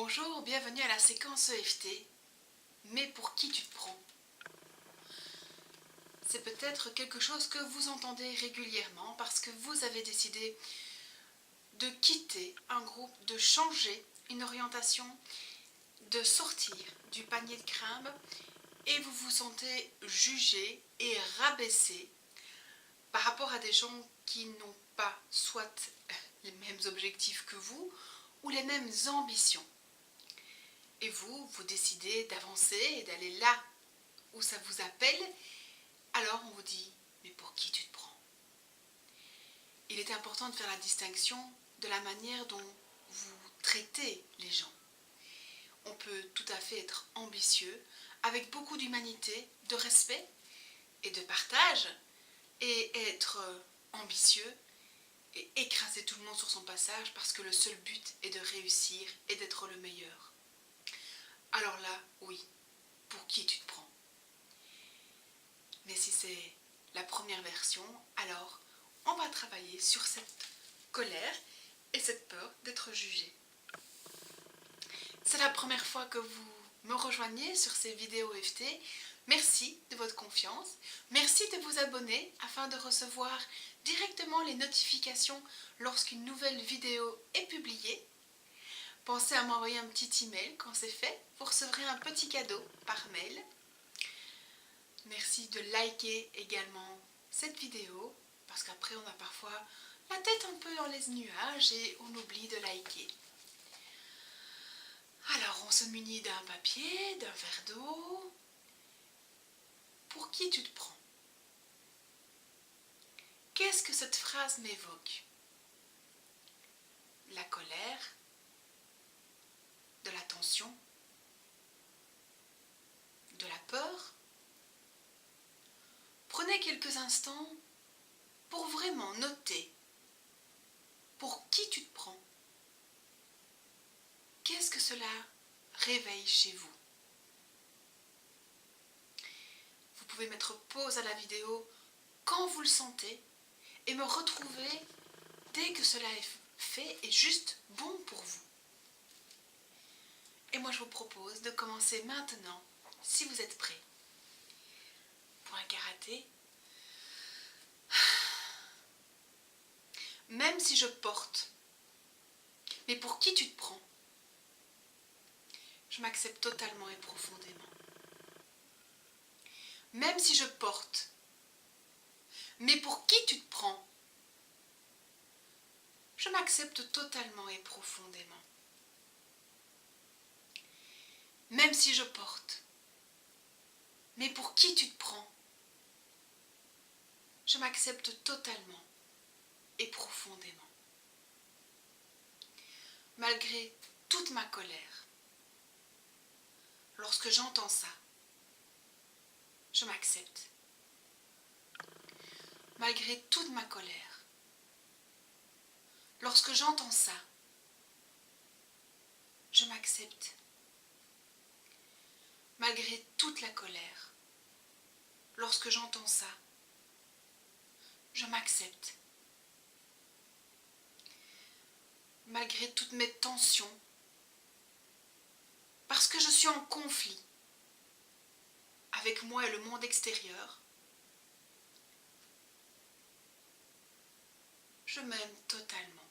Bonjour, bienvenue à la séquence EFT. Mais pour qui tu te prends? C'est peut-être quelque chose que vous entendez régulièrement parce que vous avez décidé de quitter un groupe, de changer une orientation, de sortir du panier de crème et vous vous sentez jugé et rabaissé par rapport à des gens qui n'ont pas soit les mêmes objectifs que vous ou les mêmes ambitions. Et vous décidez d'avancer et d'aller là où ça vous appelle, alors on vous dit « mais pour qui tu te prends ?» Il est important de faire la distinction de la manière dont vous traitez les gens. On peut tout à fait être ambitieux, avec beaucoup d'humanité, de respect et de partage, et être ambitieux et écraser tout le monde sur son passage parce que le seul but est de réussir et d'être le meilleur. Alors là, oui, pour qui tu te prends? Mais si c'est la première version, alors on va travailler sur cette colère et cette peur d'être jugé. C'est la première fois que vous me rejoignez sur ces vidéos EFT. Merci de votre confiance. Merci de vous abonner afin de recevoir directement les notifications lorsqu'une nouvelle vidéo est publiée. Pensez à m'envoyer un petit email quand c'est fait. Vous recevrez un petit cadeau par mail. Merci de liker également cette vidéo parce qu'après on a parfois la tête un peu dans les nuages et on oublie de liker. Alors on se munit d'un papier, d'un verre d'eau. Pour qui tu te prends? Qu'est-ce que cette phrase m'évoque? La colère, de la tension, de la peur? Prenez quelques instants pour vraiment noter pour qui tu te prends. Qu'est-ce que cela réveille chez vous? Vous pouvez mettre pause à la vidéo quand vous le sentez et me retrouver dès que cela est fait et juste bon pour vous. Et moi je vous propose de commencer maintenant, si vous êtes prêts. Pour un karaté, même si je porte, mais pour qui tu te prends? Je m'accepte totalement et profondément. Même si je porte, mais pour qui tu te prends? Je m'accepte totalement et profondément. Même si je porte, mais pour qui tu te prends? Je m'accepte totalement et profondément. Malgré toute ma colère, lorsque j'entends ça, je m'accepte. Malgré toute ma colère, lorsque j'entends ça, je m'accepte. Malgré toute la colère, lorsque j'entends ça, je m'accepte. Malgré toutes mes tensions, parce que je suis en conflit avec moi et le monde extérieur, je m'aime totalement.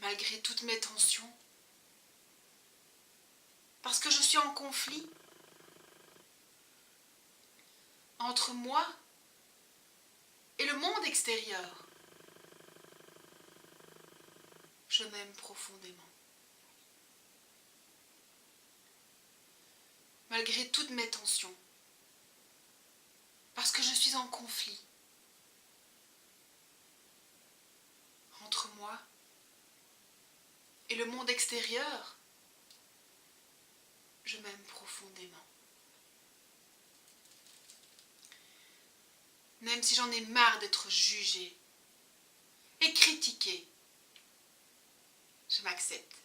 Malgré toutes mes tensions, parce que je suis en conflit entre moi et le monde extérieur, je m'aime profondément. Malgré toutes mes tensions, parce que je suis en conflit entre moi et le monde extérieur, je m'aime profondément. Même si j'en ai marre d'être jugée et critiquée, je m'accepte.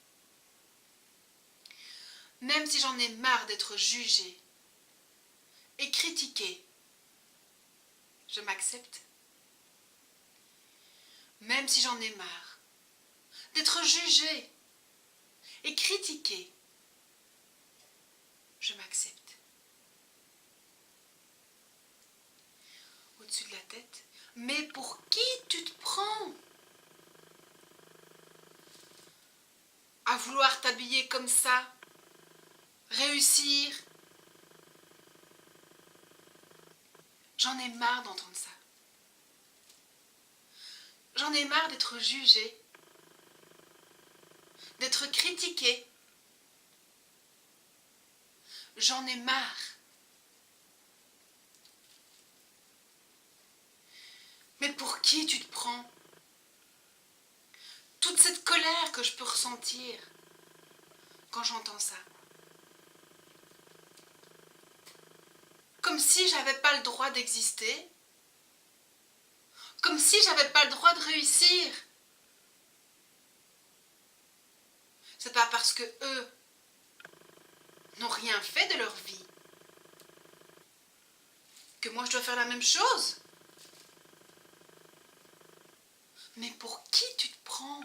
Même si j'en ai marre d'être jugée et critiquée, je m'accepte. Même si j'en ai marre d'être jugé et critiqué, je m'accepte. Au-dessus de la tête, mais pour qui tu te prends? À vouloir t'habiller comme ça, réussir. J'en ai marre d'entendre ça. J'en ai marre d'être jugée, d'être critiquée. J'en ai marre. Mais pour qui tu te prends? Toute cette colère que je peux ressentir quand j'entends ça. Comme si j'avais pas le droit d'exister. Comme si j'avais pas le droit de réussir. C'est pas parce que eux n'ont rien fait de leur vie que moi je dois faire la même chose. Mais pour qui tu te prends?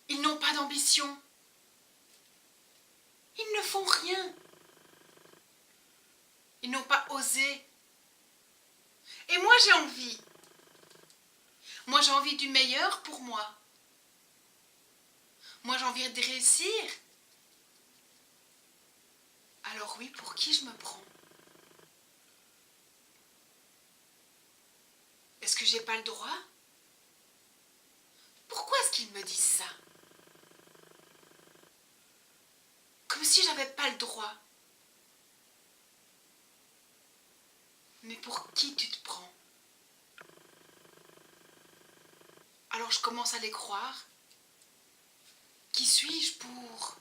Ils n'ont pas d'ambition. Ils ne font rien. Ils n'ont pas osé. Et moi j'ai envie. Moi j'ai envie du meilleur pour moi. Moi j'ai envie de réussir. Alors oui, pour qui je me prends? Est-ce que j'ai pas le droit? Pourquoi est-ce qu'ils me disent ça? Comme si j'avais pas le droit. Mais pour qui tu te prends? Alors je commence à les croire. Qui suis-je pour?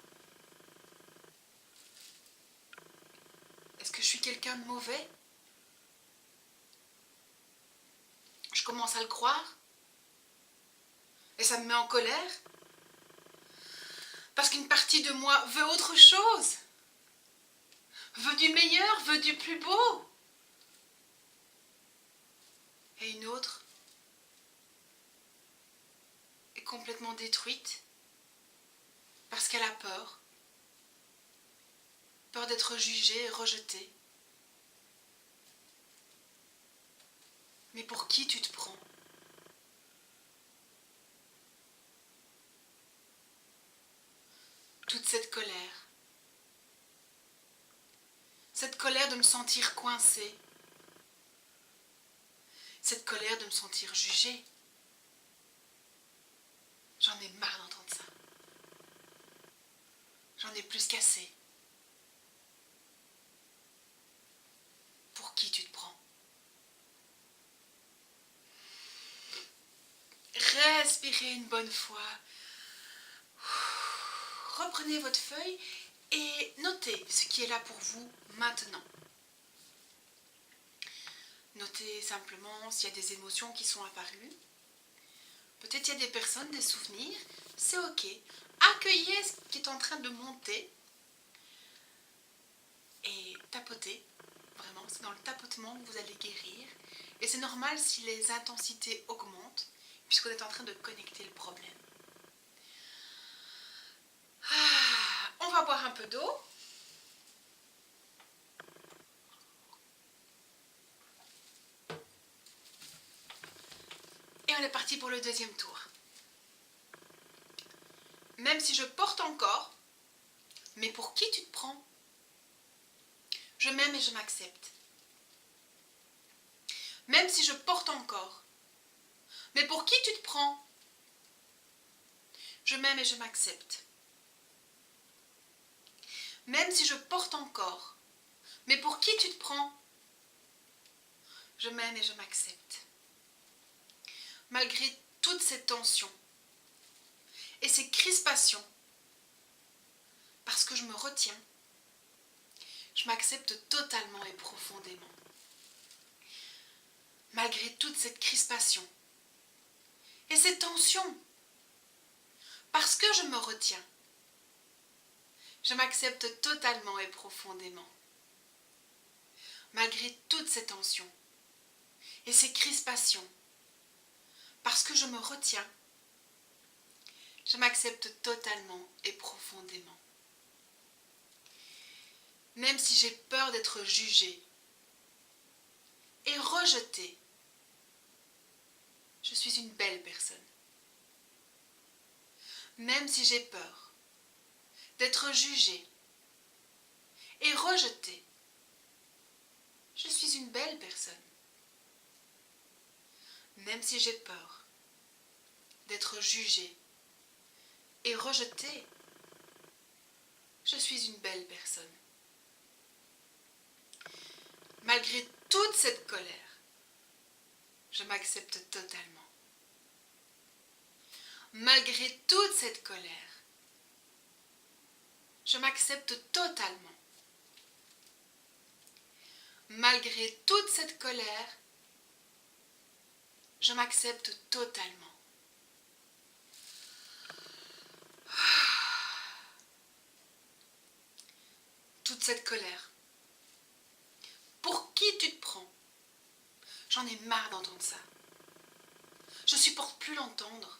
Est-ce que je suis quelqu'un de mauvais? Je commence à le croire. Et ça me met en colère. Parce qu'une partie de moi veut autre chose. Veut du meilleur, veut du plus beau. Et une autre est complètement détruite parce qu'elle a peur. Peur d'être jugée et rejetée. Mais pour qui tu te prends? Toute cette colère. Cette colère de me sentir coincée. Cette colère de me sentir jugée. J'en ai marre d'entendre ça. J'en ai plus qu'assez. Pour qui tu te prends? Respirez une bonne fois. Reprenez votre feuille et notez ce qui est là pour vous maintenant. Notez simplement s'il y a des émotions qui sont apparues. Peut-être il y a des personnes, des souvenirs. C'est ok. Accueillez ce qui est en train de monter et tapotez. Vraiment, c'est dans le tapotement que vous allez guérir. Et c'est normal si les intensités augmentent, puisqu'on est en train de connecter le problème. On va boire un peu d'eau. Et on est parti pour le deuxième tour. Même si je porte encore, mais pour qui tu te prends? Je m'aime et je m'accepte. Même si je porte encore, mais pour qui tu te prends? Je m'aime et je m'accepte. Même si je porte encore, mais pour qui tu te prends? Je m'aime et je m'accepte. Malgré toutes ces tensions et ces crispations, parce que je me retiens, je m'accepte totalement et profondément. Malgré toute cette crispation et ces tensions, parce que je me retiens, je m'accepte totalement et profondément. Malgré toutes ces tensions et ces crispations, parce que je me retiens. Je m'accepte totalement et profondément. Même si j'ai peur d'être jugée et rejetée, je suis une belle personne. Même si j'ai peur d'être jugée et rejetée, je suis une belle personne. Même si j'ai peur d'être jugée et rejetée, je suis une belle personne. Malgré toute cette colère, je m'accepte totalement. Malgré toute cette colère, je m'accepte totalement. Malgré toute cette colère, je m'accepte totalement. Toute cette colère. Pour qui tu te prends? J'en ai marre d'entendre ça. Je supporte plus l'entendre.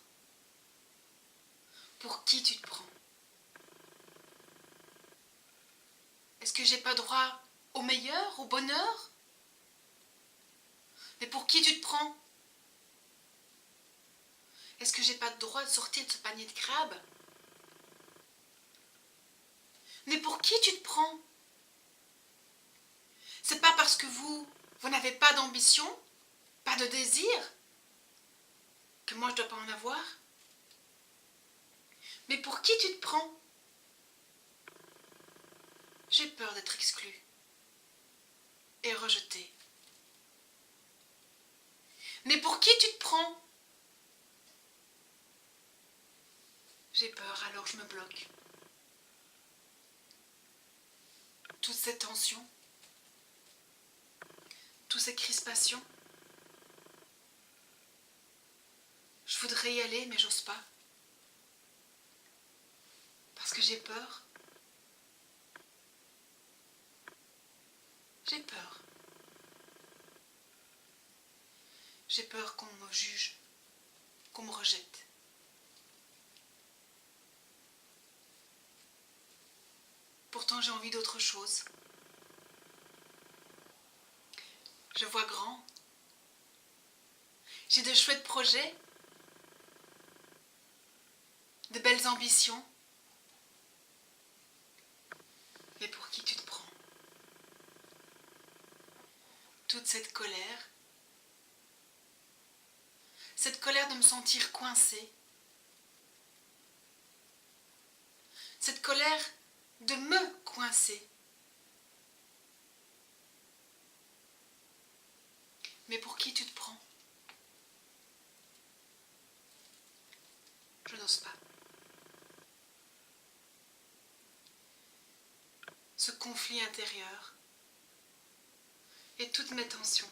Pour qui tu te prends? Est-ce que j'ai pas droit au meilleur, au bonheur? Mais pour qui tu te prends? Est-ce que j'ai pas le droit de sortir de ce panier de crabes? Mais pour qui tu te prends? C'est pas parce que vous n'avez pas d'ambition, pas de désir, que moi je dois pas en avoir. Mais pour qui tu te prends? J'ai peur d'être exclue et rejetée. Mais pour qui tu te prends? J'ai peur, alors je me bloque. Toute cette tension, toutes ces crispations, je voudrais y aller, mais j'ose pas. Parce que j'ai peur. J'ai peur. J'ai peur qu'on me juge, qu'on me rejette. Pourtant, j'ai envie d'autre chose. Je vois grand. J'ai de chouettes projets, de belles ambitions. Mais pour qui tu te prends? Toute cette colère de me sentir coincée, cette colère de me coincer. Mais pour qui tu te prends? Je n'ose pas. Ce conflit intérieur et toutes mes tensions.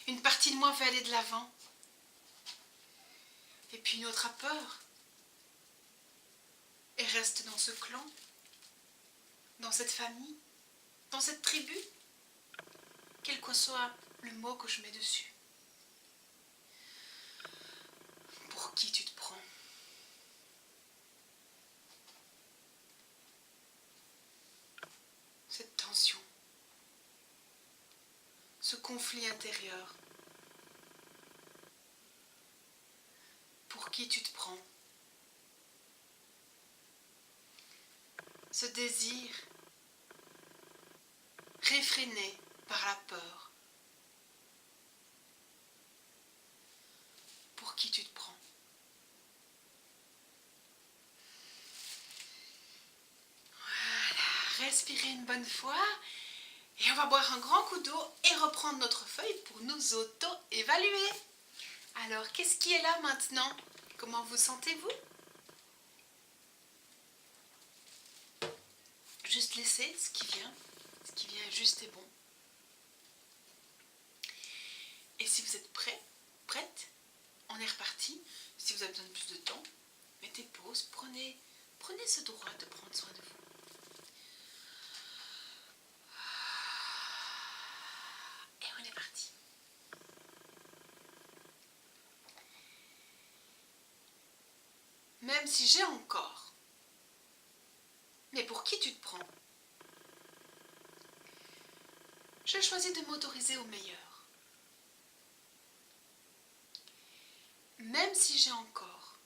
Une partie de moi veut aller de l'avant, et puis une autre a peur et reste dans ce clan, dans cette famille, dans cette tribu, quel que soit le mot que je mets dessus. Pour qui tu te prends? Cette tension, ce conflit intérieur. Pour qui tu te prends? Ce désir réfréné par la peur. Pour qui tu te prends? Voilà, respirez une bonne fois et on va boire un grand coup d'eau et reprendre notre feuille pour nous auto-évaluer. Alors, qu'est-ce qui est là maintenant? Comment vous sentez-vous? Juste laisser ce qui vient est juste et bon. Et si vous êtes prêt, prête, on est reparti. Si vous avez besoin de plus de temps, mettez pause, prenez ce droit de prendre soin de vous. Et on est parti. même si j'ai encore. Mais pour qui tu te prends? Je choisis de m'autoriser au meilleur. Même si j'ai encore.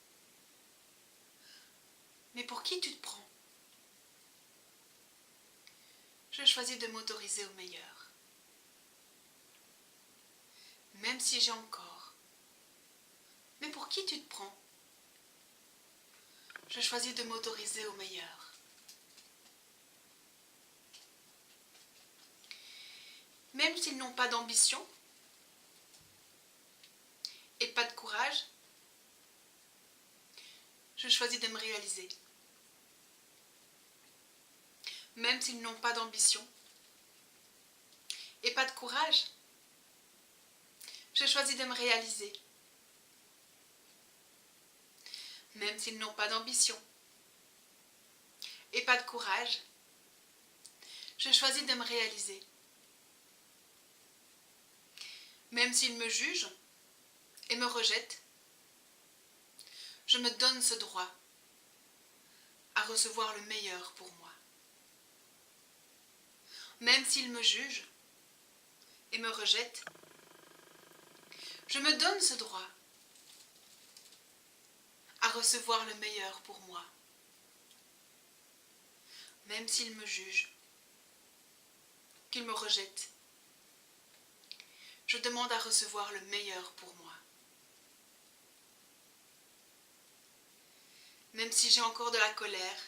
Mais pour qui tu te prends? Je choisis de m'autoriser au meilleur. Même si j'ai encore. Mais pour qui tu te prends? Je choisis de m'autoriser au meilleur. Même s'ils n'ont pas d'ambition et pas de courage, je choisis de me réaliser. Même s'ils n'ont pas d'ambition et pas de courage, je choisis de me réaliser. Même s'ils n'ont pas d'ambition et pas de courage, je choisis de me réaliser. Même s'ils me jugent et me rejettent, je me donne ce droit à recevoir le meilleur pour moi. Même s'ils me jugent et me rejettent, je me donne ce droit à recevoir le meilleur pour moi. Même s'ils me jugent, qu'ils me rejettent, je demande à recevoir le meilleur pour moi. Même si j'ai encore de la colère,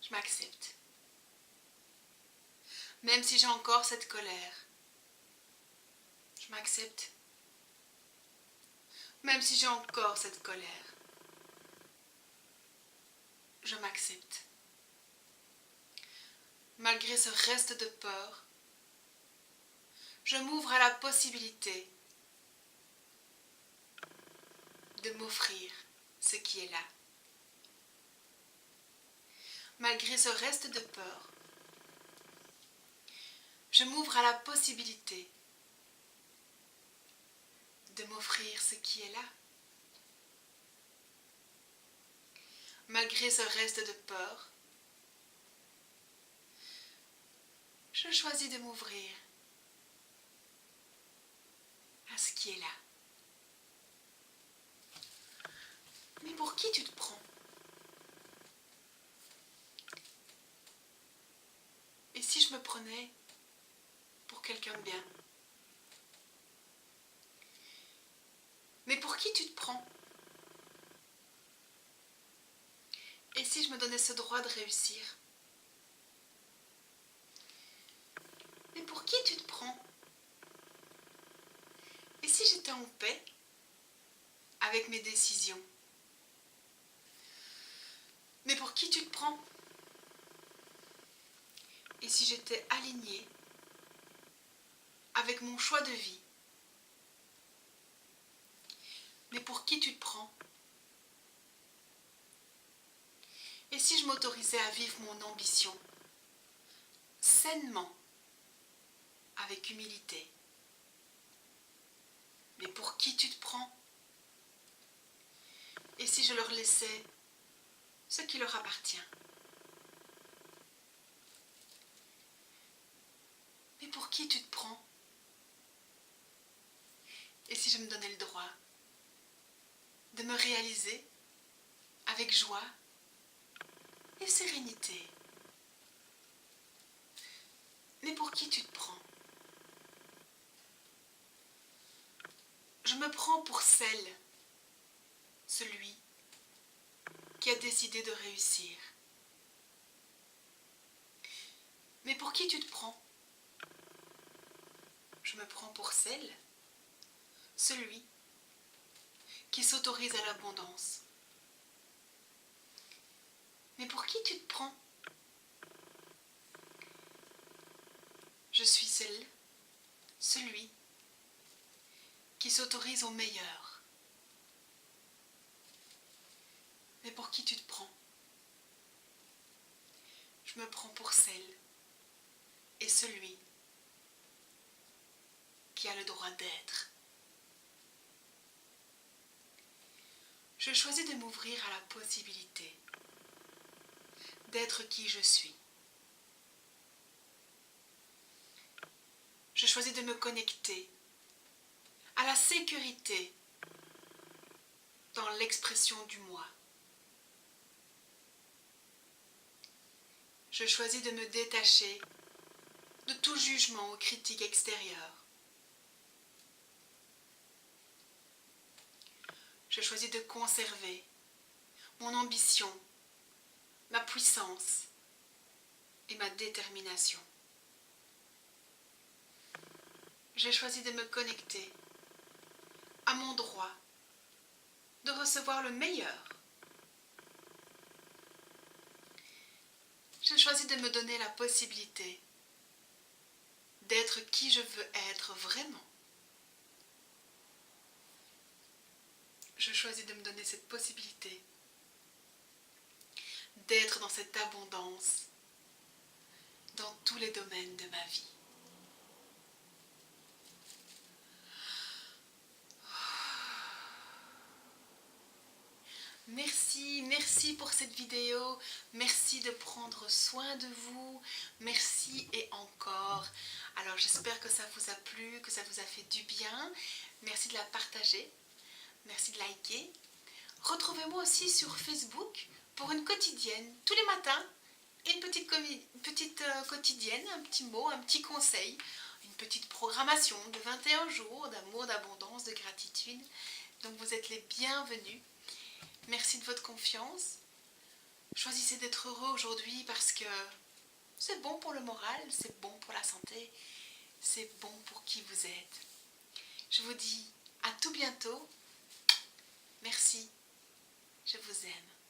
je m'accepte. Même si j'ai encore cette colère, je m'accepte. Même si j'ai encore cette colère, je m'accepte. Malgré ce reste de peur, je m'ouvre à la possibilité de m'offrir ce qui est là. Malgré ce reste de peur, je m'ouvre à la possibilité de m'offrir ce qui est là. Malgré ce reste de peur, je choisis de m'ouvrir à ce qui est là. Mais pour qui tu te prends? Et si je me prenais pour quelqu'un de bien? Mais pour qui tu te prends? Et si je me donnais ce droit de réussir? Mais pour qui tu te prends? Et si j'étais en paix avec mes décisions? Mais pour qui tu te prends? Et si j'étais alignée avec mon choix de vie? Mais pour qui tu te prends? Et si je m'autorisais à vivre mon ambition sainement, avec humilité? Mais pour qui tu te prends? Et si je leur laissais ce qui leur appartient? Mais pour qui tu te prends? Et si je me donnais le droit de me réaliser avec joie et sérénité? Mais pour qui tu te prends? Je me prends pour celle, celui qui a décidé de réussir. Mais pour qui tu te prends? Je me prends pour celle, celui qui s'autorise à l'abondance. Mais pour qui tu te prends? Je suis celle, celui qui s'autorise au meilleur. Mais pour qui tu te prends? Je me prends pour celle et celui qui a le droit d'être. Je choisis de m'ouvrir à la possibilité d'être qui je suis. Je choisis de me connecter à la sécurité dans l'expression du moi. Je choisis de me détacher de tout jugement ou critique extérieure. Je choisis de conserver mon ambition, ma puissance et ma détermination. J'ai choisi de me connecter à mon droit de recevoir le meilleur. J'ai choisi de me donner la possibilité d'être qui je veux être vraiment. Je choisis de me donner cette possibilité d'être dans cette abondance dans tous les domaines de ma vie. Merci pour cette vidéo, merci de prendre soin de vous, merci et encore. Alors j'espère que ça vous a plu, que ça vous a fait du bien, merci de la partager, merci de liker. Retrouvez-moi aussi sur Facebook pour une quotidienne, tous les matins, une petite quotidienne, un petit mot, un petit conseil, une petite programmation de 21 jours d'amour, d'abondance, de gratitude. Donc vous êtes les bienvenus. Merci de votre confiance. Choisissez d'être heureux aujourd'hui parce que c'est bon pour le moral, c'est bon pour la santé, c'est bon pour qui vous êtes. Je vous dis à tout bientôt. Merci, je vous aime.